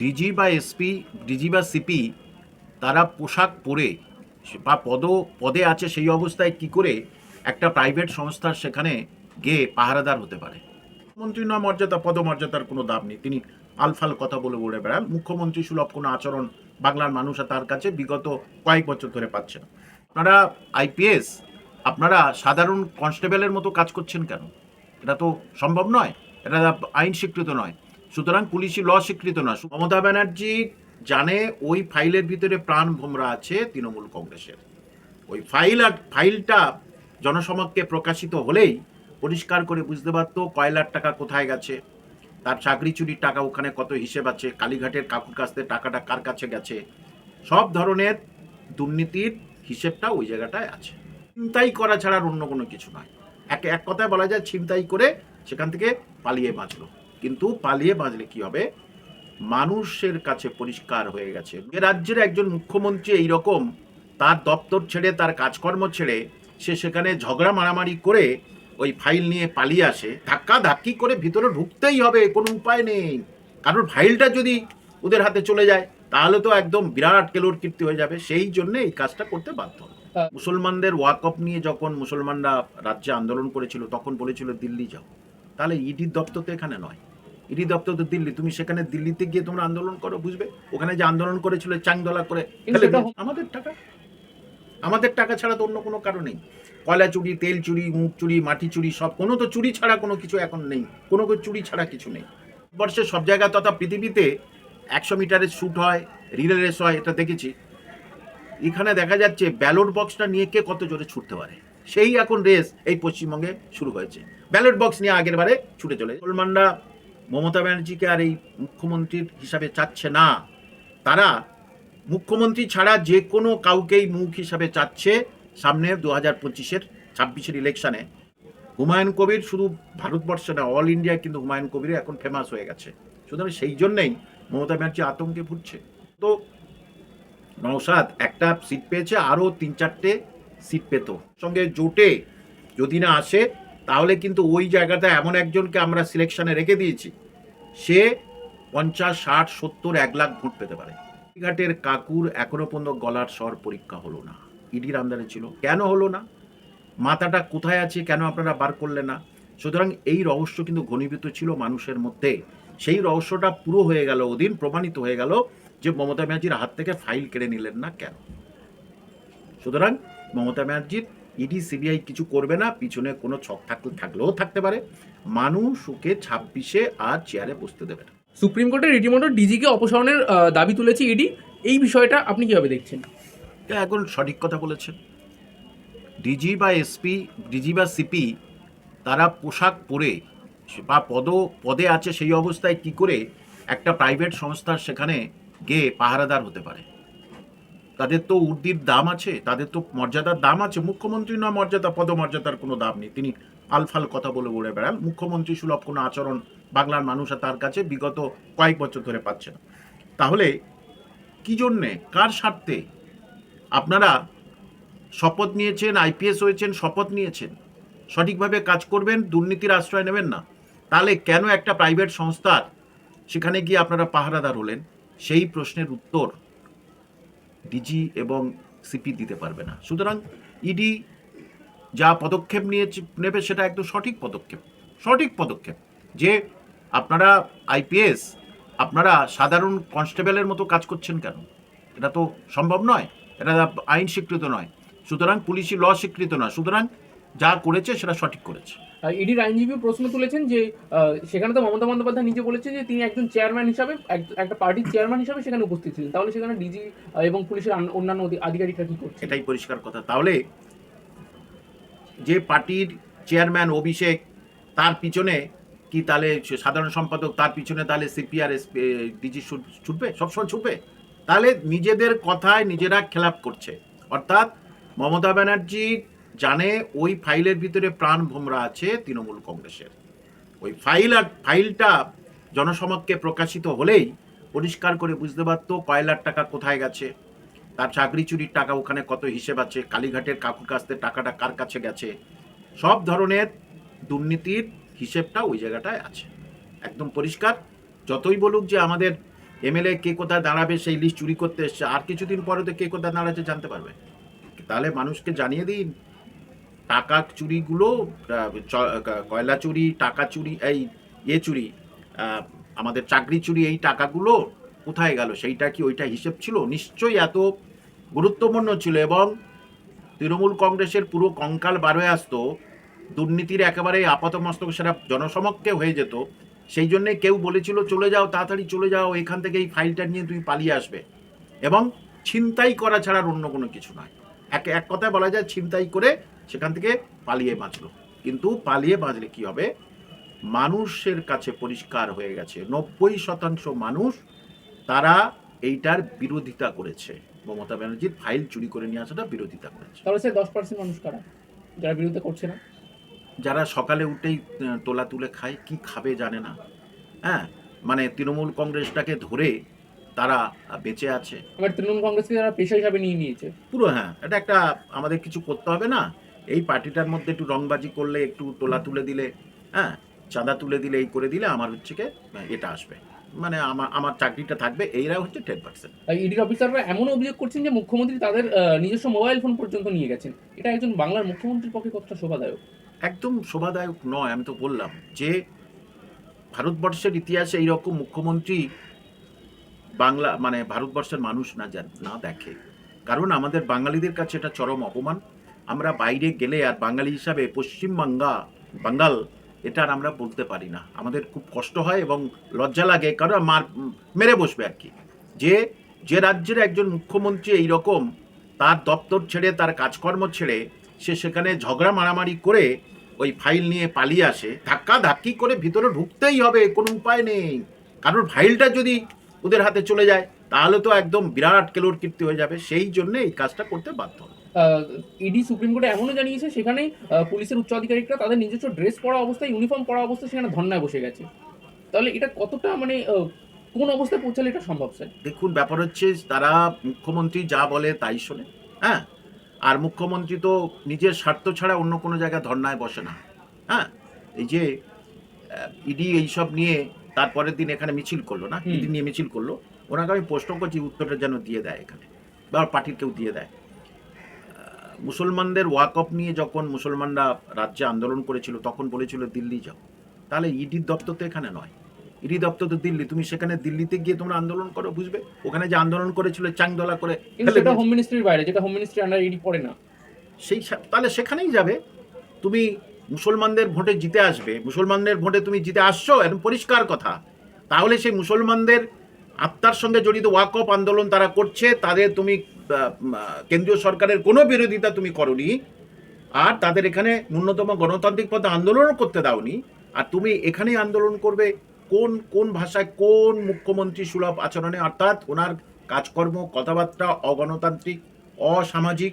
DG বা SP, DG বা CP তারা পোশাক পরে বা পদে আছে সেই অবস্থায় কি করে একটা প্রাইভেট সংস্থার সেখানে গিয়ে পাহারাদার হতে পারে? মন্ত্রী না মর্যাদা, পদমর্যাদার কোনো দাম নেই, তিনি আলফাল কথা বলে বলে বেড়ান। মুখ্যমন্ত্রী সুলভ কোনো আচরণ বাংলার মানুষ তার কাছে বিগত কয়েক বছর ধরে পাচ্ছে না। আপনারা আইপিএস, আপনারা সাধারণ কনস্টেবলের মতো কাজ করছেন কেন? এটা তো সম্ভব নয়, এটা আইন স্বীকৃত নয়, সুতরাং পুলিশি ল স্বীকৃত নয়। মমতা ব্যানার্জি জানে ওই ফাইলের ভিতরে প্রাণ ভোমরা আছে তৃণমূল কংগ্রেসের। ওই ফাইলটা জনসমক্ষে প্রকাশিত হলেই পরিষ্কার করে বুঝতে পারত কয়লার টাকা কোথায় গেছে, তার চাকরি চুরির টাকা ওখানে কত হিসেব আছে, কালীঘাটের কাকুর কাছ থেকে টাকাটা কার কাছে গেছে, সব ধরনের দুর্নীতির হিসেবটা ওই জায়গাটায় আছে। ছিনতাই করা ছাড়া অন্য কোনো কিছু নয়। এক কথায় বলা যায় ছিনতাই করে সেখান থেকে পালিয়ে বাঁচলো। কিন্তু পালিয়ে বাঁচলে কি হবে? মানুষের কাছে পরিষ্কার হয়ে গেছে এ রাজ্যের একজন মুখ্যমন্ত্রী এইরকম তার দপ্তর ছেড়ে, তার কাজকর্ম ছেড়ে সে সেখানে ঝগড়া মারামারি করে ওই ফাইল নিয়ে পালিয়ে আসে। ধাক্কা ধাক্কি করে ভিতরে ঢুকতেই হবে, কোনো উপায় নেই। কারণ ফাইলটা যদি ওদের হাতে চলে যায় তাহলে তো একদম বিরাট কেলোর কীর্তি হয়ে যাবে। সেই জন্য এই কাজটা করতে বাধ্য হল। মুসলমানদের ওয়াকফ নিয়ে যখন মুসলমানরা রাজ্যে আন্দোলন করেছিল তখন বলেছিল দিল্লি যাও। তাহলে ইডির দপ্তর তো এখানে নয়, ইডি দপ্তর তো দিল্লি। তুমি সেখানে দিল্লিতে গিয়ে তোমরা আন্দোলন করো, বুঝবে। ওখানে যে আন্দোলন করেছিল চাংদলা করে আমাদের টাকা, আমাদের টাকা ছাড়া তো অন্য কোনো কারণ নেই। কয়লা চুরি, তেল চুরি, মুখ চুরি, মাটি চুরি, সব কোনো তো চুরি ছাড়া কোনো কিছু এখন নেই, কোনো চুরি ছাড়া কিছু নেই। বর্ষে সব জায়গায় তথা পৃথিবীতে 100 মিটারের শ্যুট হয়, রিলে রেস হয়, এটা দেখেছি। এখানে দেখা যাচ্ছে ব্যালট বক্সটা নিয়ে কে কত জোরে ছুটতে পারে, সেই এখন রেস এই পশ্চিমবঙ্গে শুরু হয়েছে। ব্যালট বক্স নিয়ে আগের বারে ছুটে চলে মুসলমানরা মমতা ব্যানার্জিকে আর এই মুখ্যমন্ত্রীর হিসাবে চাচ্ছে না। তারা মুখ্যমন্ত্রী ছাড়া যে কোনো কাউকেই মুখ হিসাবে চাচ্ছে সামনের 2025-এর 26-এর ইলেকশনে। হুমায়ুন কবির শুধু ভারতবর্ষে না, অল ইন্ডিয়া কিন্তু হুমায়ুন কবির এখন ফেমাস হয়ে গেছে। সুতরাং সেই জন্যেই মমতা ব্যানার্জি আতঙ্কে ভুগছে। তো নওশাদ একটা সিট পেয়েছে, আরও 3-4টে সিট পেত। সঙ্গে জোটে যদি না আসে তাহলে কিন্তু ওই জায়গাটা এমন একজনকে আমরা সিলেকশনে রেখে দিয়েছি, সে 50, 60, 70, 1 লাখ ভোট পেতে পারে। ঘাটের কাকুর এখনো পর্যন্ত গলার স্বর পরীক্ষা হলো না, ইডির আমদানি ছিল। কেন হলো না? মাথাটা কোথায় আছে, কেন আপনারা বার করলেন না? সুতরাং এই রহস্য কিন্তু ঘনীভূত ছিল মানুষের মধ্যে। সেই রহস্যটা পুরো হয়ে গেল ওদিন, প্রমাণিত হয়ে গেল যে মমতা ব্যানার্জির হাত থেকে ফাইল কেড়ে নিলেন না কেন। সুতরাং মমতা ব্যানার্জির ইডি সিবিআই কিছু করবে না, পিছনে কোনো ছক থাকলেও থাকতে পারে। মানুষ ওকে 26-এ আর চেয়ারে বসতে দেবে না। সুপ্রিম কোর্টের রীতিমতো ডিজিকে অপসারণের দাবি তুলেছে ইডি। এই বিষয়টা আপনি কিভাবে দেখছেন? এখন সঠিক কথা বলেছেন। ডিজি বা এসপি, ডিজি বা সিপি তারা পোশাক পরে বা পদে আছে সেই অবস্থায় কি করে একটা প্রাইভেট সংস্থার সেখানে গিয়ে পাহারাদার হতে পারে? তাদের তো উর্দির দাম আছে, তাদের তো মর্যাদার দাম আছে। মুখ্যমন্ত্রী না মর্যাদা, পদমর্যাদার কোনো দাম নেই, তিনি আলফাল কথা বলে বলে বেড়ান। মুখ্যমন্ত্রী সুলভ কোনো আচরণ বাংলার মানুষ তার কাছে বিগত কয়েক বছর ধরে পাচ্ছে না। তাহলে কি জন্যে, কার স্বার্থে আপনারা শপথ নিয়েছেন, আইপিএস হয়েছেন, শপথ নিয়েছেন সঠিকভাবে কাজ করবেন, দুর্নীতির আশ্রয় নেবেন না, তাহলে কেন একটা প্রাইভেট সংস্থার সেখানে গিয়ে আপনারা পাহারাদার হলেন? সেই প্রশ্নের উত্তর ডিজি এবং সিপি দিতে পারবে না। সুতরাং ইডি যা পদক্ষেপ নেবে সেটা একদম সঠিক পদক্ষেপ, সঠিক পদক্ষেপ। যে আপনারা আইপিএস, আপনারা সাধারণ কনস্টেবলের মতো কাজ করছেন কেন? এটা তো সম্ভব নয়, এটা আইন স্বীকৃত নয়, সুতরাং পুলিশি ল স্বীকৃত নয়। সুতরাং যা করেছে সেটা সঠিক করেছে। ইডির আইনজীবী প্রশ্ন তুলেছেন যে সেখানে তো মমতা বন্দ্যোপাধ্যায় নিজে বলেছেন যে তিনি একজন চেয়ারম্যান হিসাবে, একটা পার্টির চেয়ারম্যান হিসাবে সেখানে উপস্থিত ছিলেন, তাহলে সেখানে ডিজি এবং পুলিশের অন্যান্য আধিকারিকরা কি করছে? এটাই পরিষ্কার কথা। তাহলে যে পার্টির চেয়ারম্যান অভিষেক, তার পিছনে কি তাহলে সাধারণ সম্পাদক, তার পিছনে তাহলে সিপিআর ডিজি ছুটবে, সবসময় ছুটবে? তাহলে নিজেদের কথায় নিজেরা খেলাপ করছে। অর্থাৎ মমতা ব্যানার্জি জানে ওই ফাইলের ভিতরে প্রাণ ভোমরা আছে তৃণমূল কংগ্রেসের। ওই ফাইলটা জনসমক্ষে প্রকাশিত হলেই পরিষ্কার করে বুঝতে পারতো কয়লার টাকা কোথায় গেছে, তার চাকরি চুরির টাকা ওখানে কত হিসেব আছে, কালীঘাটের কাকুর কাছ থেকে টাকাটা কার কাছে গেছে, সব ধরনের দুর্নীতির হিসেবটা ওই জায়গাটায় আছে, একদম পরিষ্কার। যতই বলুক যে আমাদের এমএলএ কে কোথায় দাঁড়াবে সেই লিস্ট চুরি করতে এসছে, আর কিছুদিন পরে তো কে কোথায় দাঁড়াচ্ছে জানতে পারবে। তাহলে মানুষকে জানিয়ে দিন টাকা চুরিগুলো, কয়লা চুরি, টাকা চুরি, এই চুরি, আমাদের চাকরি চুরি, এই টাকাগুলো কোথায় গেল, সেইটা কি ওইটা হিসেব ছিল? নিশ্চয়ই এত গুরুত্বপূর্ণ ছিল এবং তৃণমূল কংগ্রেসের পুরো কঙ্কাল বার হয়ে আসতো, দুর্নীতির একেবারে আপাতমস্তক সেটা জনসমক্ষে হয়ে যেত। সেই জন্যে কেউ বলেছিল চলে যাও, তাড়াতাড়ি চলে যাও এখান থেকে, এই ফাইলটা নিয়ে তুমি পালিয়ে আসবে। এবং ছিনতাই করা ছাড়া অন্য কোনো কিছু নয়, এক কথায় বলা যায় ছিনতাই করে সেখান থেকে পালিয়ে বাঁচলো। কিন্তু পালিয়ে বাঁচলে কি হবে, মানুষের কাছে পরিষ্কার হয়ে গেছে 90% মানুষ তারা এইটার বিরোধিতা করেছে, মমতা ব্যানার্জির ফাইল চুরি করে নিয়ে আসাটা বিরোধিতা করেছে। তাহলে সে 10% মানুষ কারা যারা বিরোধিতা করছে না? যারা সকালে উঠেই তোলা তুলে খায়, কি খাবে জানে না, হ্যাঁ, মানে তৃণমূল কংগ্রেসটাকে ধরে তারা বেঁচে আছে। আবার তৃণমূল কংগ্রেসকে যারা পেশা হিসাবে নিয়ে নিয়েছে পুরো, হ্যাঁ, এটা একটা আমাদের কিছু করতে হবে না, এই পার্টিটার মধ্যে একটু রংবাজি করলে, একটু তোলা তুলে দিলে, হ্যাঁ, চাঁদা তুলে দিলে, এই করে দিলে আমার হচ্ছে কি এটা আসবে, মানে আমার চাকরিটা থাকবে, এইরা হচ্ছে 10%। ইডির অফিসাররা এমন অভিযোগ করছেন যে মুখ্যমন্ত্রী তাদের নিজস্ব মোবাইল ফোন পর্যন্ত নিয়ে গেছেন। এটা একজন বাংলার মুখ্যমন্ত্রীর পক্ষে কতটা শোভাদায়ক? একদম শোভাদায়ক নয়। আমি তো বললাম যে ভারতবর্ষের ইতিহাসে এইরকম মুখ্যমন্ত্রী বাংলা মানে ভারতবর্ষের মানুষ না দেখে। কারণ আমাদের বাঙালিদের কাছে এটা চরম অপমান। আমরা বাইরে গেলে আর বাঙালি হিসাবে বাঙ্গাল এটা আর আমরা বলতে পারি না, আমাদের খুব কষ্ট হয় এবং লজ্জা লাগে, কারণ মেরে বসবে আর কি, যে রাজ্যের একজন মুখ্যমন্ত্রী এইরকম তার দপ্তর ছেড়ে, তার কাজকর্ম ছেড়ে সে সেখানে ঝগড়া মারামারি করে ওই ফাইল নিয়ে পালিয়ে আসে, ধাক্কা ধাক্কি করে ভিতরে ঢুকতেই হবে, কোনো উপায় নেই। কারণ ফাইলটা যদি ওদের হাতে চলে যায় তাহলে তো একদম বিরাট কেলোর কীর্তি হয়ে যাবে, সেই জন্য এই কাজটা করতে বাধ্য হয়। ইডি সুপ্রিম কোর্টে এমনও জানিয়েছে সেখানে পুলিশের উচ্চ আধিকারিকরা তাদের নিজস্ব ড্রেস পরা অবস্থায়, ইউনিফর্ম পরা অবস্থায় সেখানে ধর্নায় বসে গেছে। তাহলে এটা কতটা মানে কোন অবস্থায় পৌঁছালে এটা সম্ভব স্যার? দেখুন, ব্যাপার হচ্ছে তারা মুখ্যমন্ত্রী যা বলে তাই শোনে, হ্যাঁ, আর মুখ্যমন্ত্রী তো নিজের স্বার্থ ছাড়া অন্য কোনো জায়গায় ধর্নায় বসে না, হ্যাঁ। এই যে ইডি এইসব নিয়ে তারপরের দিন এখানে মিছিল করলো না, ইডি নিয়ে মিছিল করলো, ওনাকে আমি প্রশ্ন করছি উত্তরটা যেন দিয়ে দেয় এখানে, বা পার্টির কেউ দিয়ে দেয়। মুসলমানদের ওয়াকফ নিয়ে যখন মুসলমানরা রাজ্যে আন্দোলন করেছিল তখন বলেছিল দিল্লি যাও, তাহলে ইডির দপ্তর তো এখানে নয়, ইডি দপ্তর তো দিল্লি, তুমি সেখানে দিল্লিতে গিয়ে তোমরা আন্দোলন করো, বুঝবে ওখানে যে আন্দোলন করেছিল চাংদলা করে, কিন্তু সেটা হোম মিনিস্ট্রির বাইরে, যেটা হোম মিনিস্ট্রি আন্ডার ইডি পড়ে না, তাহলে সেখানেই যাবে। তুমি মুসলমানদের ভোটে জিতে আসবে, মুসলমানদের ভোটে তুমি জিতে আসছো, একদম পরিষ্কার কথা, তাহলে সেই মুসলমানদের আত্মার সঙ্গে জড়িত ওয়াকফ আন্দোলন তারা করছে, তাদের তুমি কেন্দ্রীয় সরকারের কোনো বিরোধিতা তুমি করনি, আর তাদের এখানে ন্যূনতম গণতান্ত্রিক পথে আন্দোলন করতে দাওনি, আর তুমি এখানেই আন্দোলন করবে কোন ভাষায়, কোন মুখ্যমন্ত্রী সুলভ আচরণে, অর্থাৎ ওনার কাজকর্ম কথাবার্তা অগণতান্ত্রিক, অসামাজিক,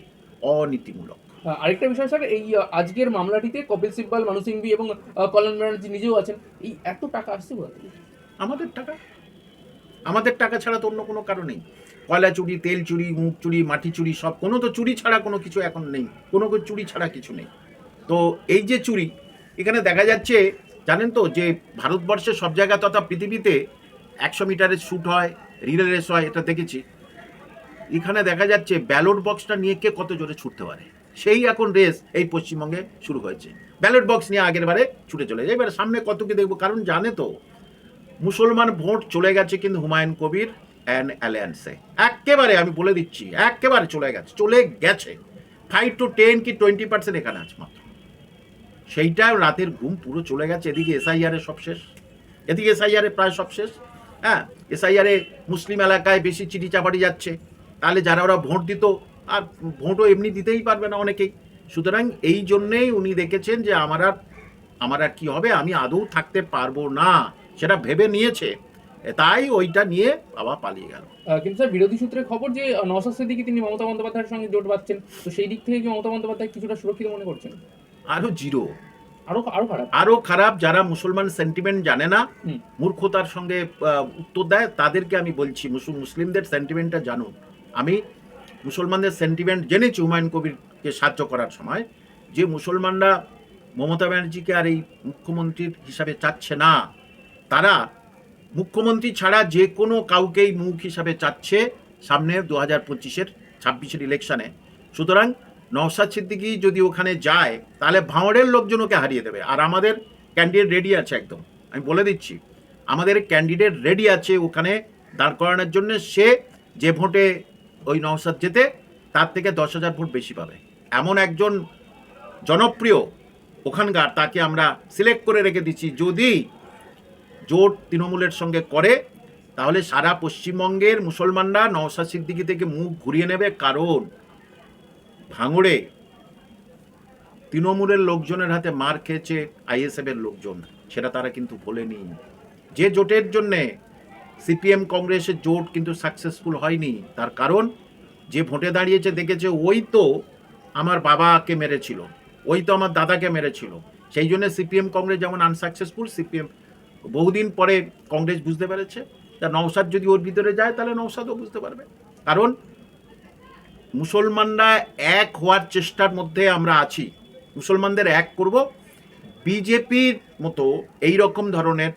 অনীতিমূলক। আরেকটা বিষয় স্যার, এই আজকের মামলাটিতে কপিল সিব্বাল, মানু সিংভি এবং কল্যাণ ব্যানার্জি নিজেও আছেন। এই এত টাকা আসছে কোথা থেকে? আমাদের টাকা ছাড়া তো অন্য কোনো কারণ নেই। কয়লা চুরি, তেল চুরি, মুখ চুরি, মাটি চুরি, সব কোনো তো চুরি ছাড়া কোনো কিছু এখন নেই, কোনো চুরি ছাড়া কিছু নেই। তো এই যে চুরি, এখানে দেখা যাচ্ছে জানেন তো যে ভারতবর্ষের সব জায়গা তথা পৃথিবীতে 100 মিটারের শ্যুট হয়, রিলে রেস হয়, এটা দেখেছি। এখানে দেখা যাচ্ছে ব্যালট বক্সটা নিয়ে কে কত জোরে ছুটতে পারে, সেই এখন রেস এই পশ্চিমবঙ্গে শুরু হয়েছে। ব্যালট বক্স নিয়ে আগের বারে ছুটে চলে যায়, এবারে সামনে কত কি দেখবো, কারণ জানে তো মুসলমান ভোট চলে গেছে কিন্তু হুমায়ুন কবির অ্যান্ড অ্যালায়েন্সে, একেবারে আমি বলে দিচ্ছি, একেবারে চলে গেছে 5 to 10 কি 20% এখানে আছে মাত্র, সেইটা রাতের ঘুম পুরো চলে গেছে। এদিকে এসআইআরে সব শেষ, এদিকে এসআইআরে প্রায় সব শেষ, হ্যাঁ, এসআইআরে মুসলিম এলাকায় বেশি চিঠি চাপাটি যাচ্ছে, তাহলে যারা ওরা ভোট দিত আর ভোটও এমনি দিতেই পারবে না অনেকেই। সুতরাং এই জন্যেই উনি দেখেছেন যে আমার আর কি হবে, আমি আদৌ থাকতে পারবো না, সেটা ভেবে নিয়েছে, তাই ওইটা নিয়ে আবার পালিয়ে গেল। কিন্তু স্যার বিরোধী সূত্রে খবর যে নওশাদ সিদ্দিকী তিনি মমতা বন্দ্যোপাধ্যায়ের সঙ্গে জোট বাঁধছেন, তো সেই দিক থেকে কি মমতা বন্দ্যোপাধ্যায় কিছুটা সুরক্ষিত মনে করছেন? আরো জিরো, আরো খারাপ। যারা মুসলমান সেন্টিমেন্ট জানে না, মূর্খতার সঙ্গে উত্তর দেয়, তাদেরকে আমি বলছি মুসলিমদের সেন্টিমেন্টটা জানুন। আমি মুসলমানদের সেন্টিমেন্ট জেনেছি হুমায়ুন কবিরকে সাহায্য করার সময়, যে মুসলমানরা মমতা ব্যানার্জিকে আর এই মুখ্যমন্ত্রীর হিসাবে চাচ্ছে না, তারা মুখ্যমন্ত্রী ছাড়া যে কোনো কাউকেই মুখ হিসাবে চাচ্ছে সামনে 2025-26 ইলেকশনে। সুতরাং নওশাদ সিদ্দিকী যদি ওখানে যায় তাহলে ভাঁড়ের লোকজন ওকে হারিয়ে দেবে। আর আমাদের ক্যান্ডিডেট রেডি আছে, একদম আমি বলে দিচ্ছি, আমাদের ক্যান্ডিডেট রেডি আছে ওখানে দাঁড় করানোর জন্য। সে যে ভোটে ওই নওশাদ যেতে তার থেকে 10,000 ভোট বেশি পাবে, এমন একজন জনপ্রিয় ওখানকার, তাকে আমরা সিলেক্ট করে রেখে দিচ্ছি। যদি জোট তৃণমূলের সঙ্গে করে তাহলে সারা পশ্চিমবঙ্গের মুসলমানরা নওশাদ সিদ্দিকী থেকে মুখ ঘুরিয়ে নেবে। কারণ ভাঙড়ে তৃণমূলের লোকজনের হাতে মার খেয়েছে আইএসএফ এর লোকজন, সেটা তারা কিন্তু ভোলেনি। যে জোটের জন্যে সিপিএম কংগ্রেসের জোট কিন্তু সাকসেসফুল হয়নি, তার কারণ যে ভোটে দাঁড়িয়েছে দেখেছে ওই তো আমার বাবাকে মেরেছিল, ওই তো আমার দাদাকে মেরেছিল। সেই জন্য সিপিএম কংগ্রেস যেমন আনসাকসেসফুল, সিপিএম বহুদিন পরে কংগ্রেস বুঝতে পেরেছে। তা নওশাদ যদি ওর ভিতরে যায় তাহলে নওশাদও বুঝতে পারবে। কারণ মুসলমানরা এক হওয়ার চেষ্টার মধ্যে আমরা আছি, মুসলমানদের এক করব। বিজেপির মতো এই রকম ধরনের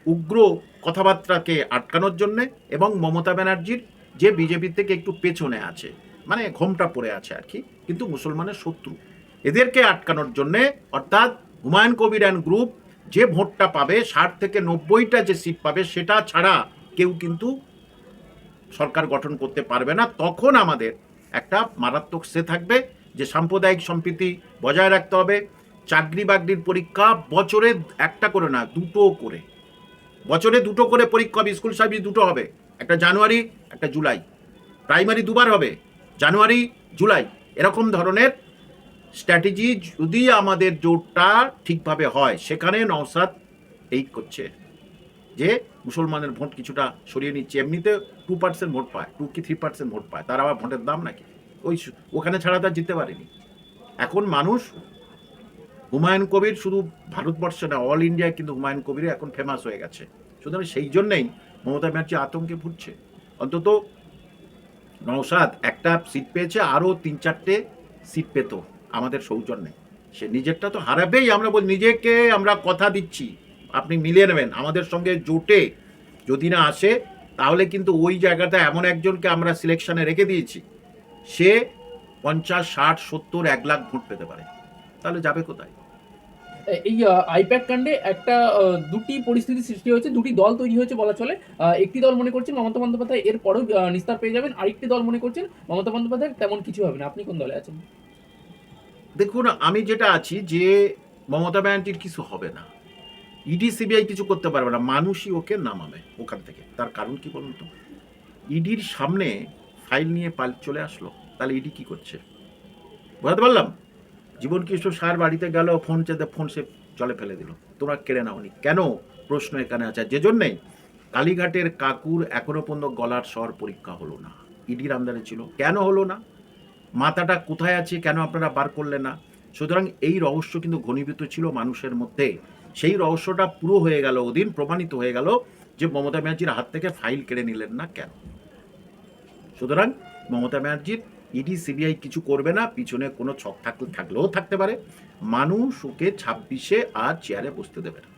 উগ্র কথাবার্তাকে আটকানোর জন্যে, এবং মমতা ব্যানার্জির যে বিজেপির থেকে একটু পেছনে আছে, মানে ঘোমটা পড়ে আছে আর কি, কিন্তু মুসলমানের শত্রু, এদেরকে আটকানোর জন্যে, অর্থাৎ হুমায়ুন কবির অ্যান্ড গ্রুপ যে ভোটটা পাবে 60 থেকে 90টা যে সিট পাবে সেটা ছাড়া কেউ কিন্তু সরকার গঠন করতে পারবে না। তখন আমাদের একটা মারাত্মক সে থাকবে যে সাম্প্রদায়িক সম্প্রীতি বজায় রাখতে হবে। চাকরি বাকরির পরীক্ষা বছরে একটা করে না, দুটো করে, বছরে দুটো করে পরীক্ষা হবে। স্কুল সার্ভিস দুটো হবে, একটা জানুয়ারি একটা জুলাই। প্রাইমারি দুবার হবে, জানুয়ারি জুলাই। এরকম ধরনের স্ট্র্যাটেজি যদি আমাদের জোটটা ঠিকভাবে হয়, সেখানে নওশাদ এই করছে যে মুসলমানের ভোট কিছুটা সরিয়ে নিচ্ছে। এমনিতে 2% ভোট পায়, 2 কি 3% ভোট পায়, তার আবার ভোটের দাম নাকি, ওই ওখানে ছাড়া তার জিততে পারেনি। এখন মানুষ হুমায়ুন কবির শুধু ভারতবর্ষে না, অল ইন্ডিয়ায় কিন্তু হুমায়ুন কবির এখন ফেমাস হয়ে গেছে। সুতরাং সেই জন্যেই মমতা ব্যানার্জি আতঙ্কে ভুগছে। অন্তত নওশাদ একটা সিট পেয়েছে, আরও 3-4টে সিট পেত আমাদের সৌজন্যে। সে নিজেরটা তো হারাবেই। আমরা বলি নিজেকে আমরা কথা দিচ্ছি আপনি মিলিয়ে নেবেন আমাদের সঙ্গে জোটে, যদি না আসে তাহলে কিন্তু ওই জায়গাটা এমন একজনকে আমরা সিলেকশনে রেখে দিয়েছি, সে 50, 60, 70, 1 লাখ ভোট পেতে পারে। তাহলে যাবে কোথায়? এই আইপ্যাক কাণ্ডে একটা দুটি পরিস্থিতি সৃষ্টি হয়েছে, দুটি দল তৈরি হয়েছে বলা চলে। একটি দল মনে করছেন মমতা বন্দ্যোপাধ্যায় এর পরেও নিস্তার পেয়ে যাবেন, আরেকটি দল মনে করছেন মমতা বন্দ্যোপাধ্যায় তেমন কিছু হবে না। আপনি কোন দলে আছেন? দেখুন, আমি যেটা আছি যে মমতা ব্যানার্জির কিছু হবে না, ইডি সিবিআই কিছু করতে পারবে না, মানুষই ওকে নামাবে ওখান থেকে। তার কারণ কি বলুন তো? ইডির সামনে ফাইল নিয়ে চলে আসলো, তাহলে ইডি কি করছে বুঝতে পারলাম। জীবন কিশোর সার বাড়িতে গেল, ফোন চেতে ফোন সে জলে ফেলে দিল, তোমরা কেড়ে নাওনি কেন? প্রশ্ন এখানে আছে। যে জন্যেই কালীঘাটের কাকুর এখনো পর্যন্ত গলার স্বর পরীক্ষা হলো না, ইডির আমদানি ছিল, কেন হলো না? মাথাটা কোথায় আছে, কেন আপনারা বার করলেন না? সুতরাং এই রহস্য কিন্তু ঘনীভূত ছিল মানুষের মধ্যে। সেই রহস্যটা পুরো হয়ে গেল ওদিন, প্রমাণিত হয়ে গেল যে মমতা ব্যানার্জির হাত থেকে ফাইল কেড়ে নিলেন না কেন। সুতরাং মমতা ব্যানার্জির ইডি সিবিআই কিছু করবে না, পিছনে কোনো ছক থাকলেও থাকতে পারে। মানুষ ওকে 26-এ আর চেয়ারে বসতে দেবে না।